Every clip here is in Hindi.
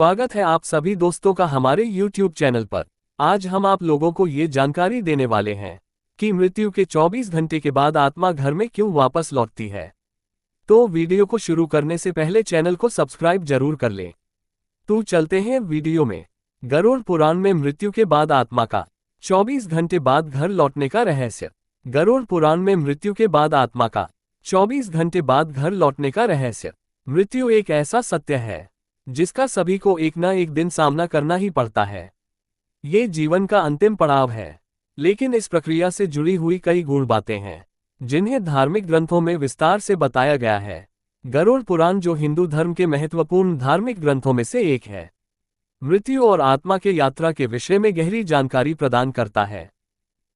स्वागत है आप सभी दोस्तों का हमारे YouTube चैनल पर। आज हम आप लोगों को ये जानकारी देने वाले हैं कि मृत्यु के 24 घंटे के बाद आत्मा घर में क्यों वापस लौटती है। तो वीडियो को शुरू करने से पहले चैनल को सब्सक्राइब जरूर कर लें। तो चलते हैं वीडियो में। गरुड़ पुराण में मृत्यु के बाद आत्मा का 24 घंटे बाद घर लौटने का रहस्य। गरुड़ पुराण में मृत्यु के बाद आत्मा का 24 घंटे बाद घर लौटने का रहस्य। मृत्यु एक ऐसा सत्य है जिसका सभी को एक न एक दिन सामना करना ही पड़ता है। ये जीवन का अंतिम पड़ाव है, लेकिन इस प्रक्रिया से जुड़ी हुई कई गूढ़ बातें हैं जिन्हें धार्मिक ग्रंथों में विस्तार से बताया गया है। गरुड़ पुराण जो हिंदू धर्म के महत्वपूर्ण धार्मिक ग्रंथों में से एक है, मृत्यु और आत्मा के यात्रा के विषय में गहरी जानकारी प्रदान करता है।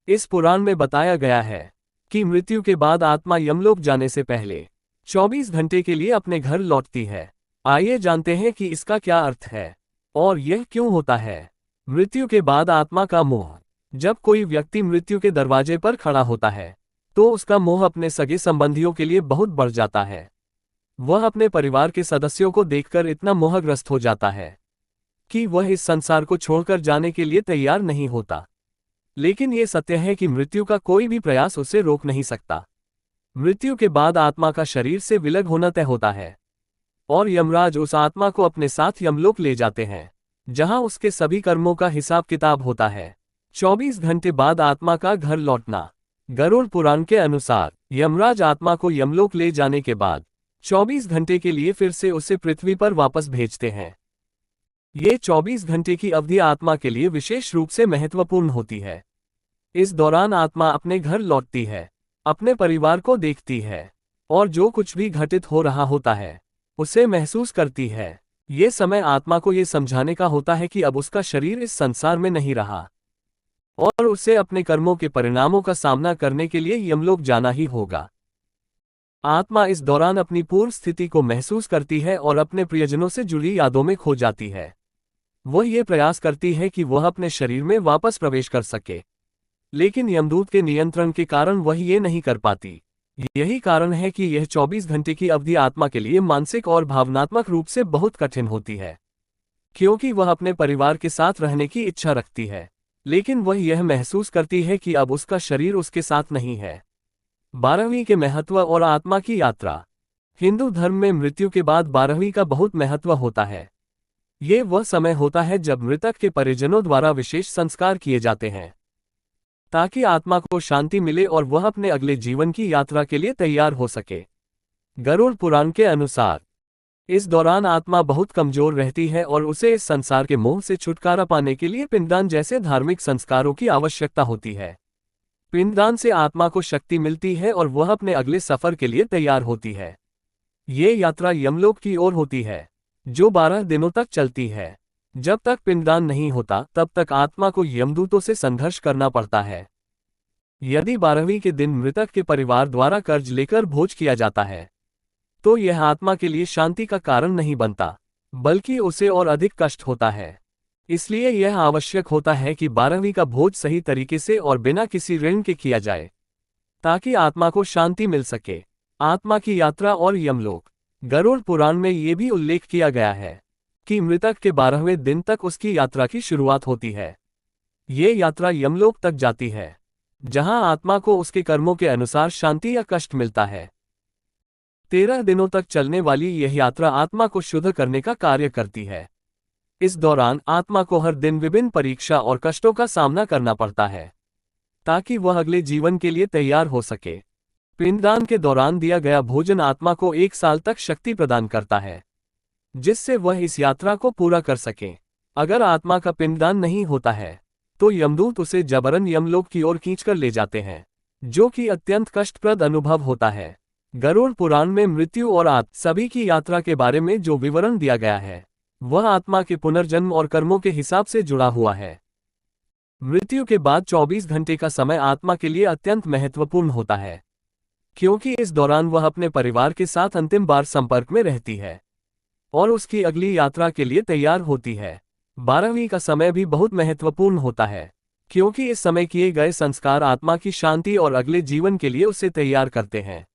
इस पुराण में बताया गया है कि मृत्यु के बाद आत्मा यमलोक जाने से पहले 24 घंटे के लिए अपने घर लौटती है। आइए जानते हैं कि इसका क्या अर्थ है और यह क्यों होता है। मृत्यु के बाद आत्मा का मोह। जब कोई व्यक्ति मृत्यु के दरवाजे पर खड़ा होता है तो उसका मोह अपने सगे संबंधियों के लिए बहुत बढ़ जाता है। वह अपने परिवार के सदस्यों को देखकर इतना मोहग्रस्त हो जाता है कि वह इस संसार को छोड़कर जाने के लिए तैयार नहीं होता। लेकिन यह सत्य है कि मृत्यु का कोई भी प्रयास उसे रोक नहीं सकता। मृत्यु के बाद आत्मा का शरीर से विलग होना तय होता है और यमराज उस आत्मा को अपने साथ यमलोक ले जाते हैं, जहां उसके सभी कर्मों का हिसाब किताब होता है। 24 घंटे बाद आत्मा का घर लौटना। गरुड़ पुराण के अनुसार यमराज आत्मा को यमलोक ले जाने के बाद 24 घंटे के लिए फिर से उसे पृथ्वी पर वापस भेजते हैं। ये 24 घंटे की अवधि आत्मा के लिए विशेष रूप से महत्वपूर्ण होती है। इस दौरान आत्मा अपने घर लौटती है, अपने परिवार को देखती है और जो कुछ भी घटित हो रहा होता है उसे महसूस करती है। ये समय आत्मा को ये समझाने का होता है कि अब उसका शरीर इस संसार में नहीं रहा और उसे अपने कर्मों के परिणामों का सामना करने के लिए यमलोक जाना ही होगा। आत्मा इस दौरान अपनी पूर्व स्थिति को महसूस करती है और अपने प्रियजनों से जुड़ी यादों में खो जाती है। वह ये प्रयास करती है कि वह अपने शरीर में वापस प्रवेश कर सके, लेकिन यमदूत के नियंत्रण के कारण वह ये नहीं कर पाती। यही कारण है कि यह 24 घंटे की अवधि आत्मा के लिए मानसिक और भावनात्मक रूप से बहुत कठिन होती है, क्योंकि वह अपने परिवार के साथ रहने की इच्छा रखती है, लेकिन वह यह महसूस करती है कि अब उसका शरीर उसके साथ नहीं है। 12वीं के महत्व और आत्मा की यात्रा। हिंदू धर्म में मृत्यु के बाद 12वीं का बहुत महत्व होता है। ये वह समय होता है जब मृतक के परिजनों द्वारा विशेष संस्कार किए जाते हैं ताकि आत्मा को शांति मिले और वह अपने अगले जीवन की यात्रा के लिए तैयार हो सके। गरुड़ पुराण के अनुसार इस दौरान आत्मा बहुत कमजोर रहती है और उसे इस संसार के मोह से छुटकारा पाने के लिए पिंडदान जैसे धार्मिक संस्कारों की आवश्यकता होती है। पिंडदान से आत्मा को शक्ति मिलती है और वह अपने अगले सफर के लिए तैयार होती है। ये यात्रा यमलोक की ओर होती है, जो 12 दिनों तक चलती है। जब तक पिंडदान नहीं होता तब तक आत्मा को यमदूतों से संघर्ष करना पड़ता है। यदि 12वीं के दिन मृतक के परिवार द्वारा कर्ज लेकर भोज किया जाता है तो यह आत्मा के लिए शांति का कारण नहीं बनता, बल्कि उसे और अधिक कष्ट होता है। इसलिए यह आवश्यक होता है कि 12वीं का भोज सही तरीके से और बिना किसी ऋण के किया जाए ताकि आत्मा को शांति मिल सके। आत्मा की यात्रा और यमलोक। गरुड़ पुराण में ये भी उल्लेख किया गया है कि मृतक के 12वें दिन तक उसकी यात्रा की शुरुआत होती है। ये यात्रा यमलोक तक जाती है, जहां आत्मा को उसके कर्मों के अनुसार शांति या कष्ट मिलता है। 13 दिनों तक चलने वाली यह यात्रा आत्मा को शुद्ध करने का कार्य करती है। इस दौरान आत्मा को हर दिन विभिन्न परीक्षा और कष्टों का सामना करना पड़ता है ताकि वह अगले जीवन के लिए तैयार हो सके। पिंडदान के दौरान दिया गया भोजन आत्मा को 1 साल तक शक्ति प्रदान करता है, जिससे वह इस यात्रा को पूरा कर सके। अगर आत्मा का पिंडदान नहीं होता है तो यमदूत उसे जबरन यमलोक की ओर खींचकर ले जाते हैं, जो कि अत्यंत कष्टप्रद अनुभव होता है। गरुड़ पुराण में मृत्यु और सभी की यात्रा के बारे में जो विवरण दिया गया है वह आत्मा के पुनर्जन्म और कर्मों के हिसाब से जुड़ा हुआ है। मृत्यु के बाद 24 घंटे का समय आत्मा के लिए अत्यंत महत्वपूर्ण होता है, क्योंकि इस दौरान वह अपने परिवार के साथ अंतिम बार संपर्क में रहती है और उसकी अगली यात्रा के लिए तैयार होती है। 12वीं का समय भी बहुत महत्वपूर्ण होता है, क्योंकि इस समय किए गए संस्कार आत्मा की शांति और अगले जीवन के लिए उसे तैयार करते हैं।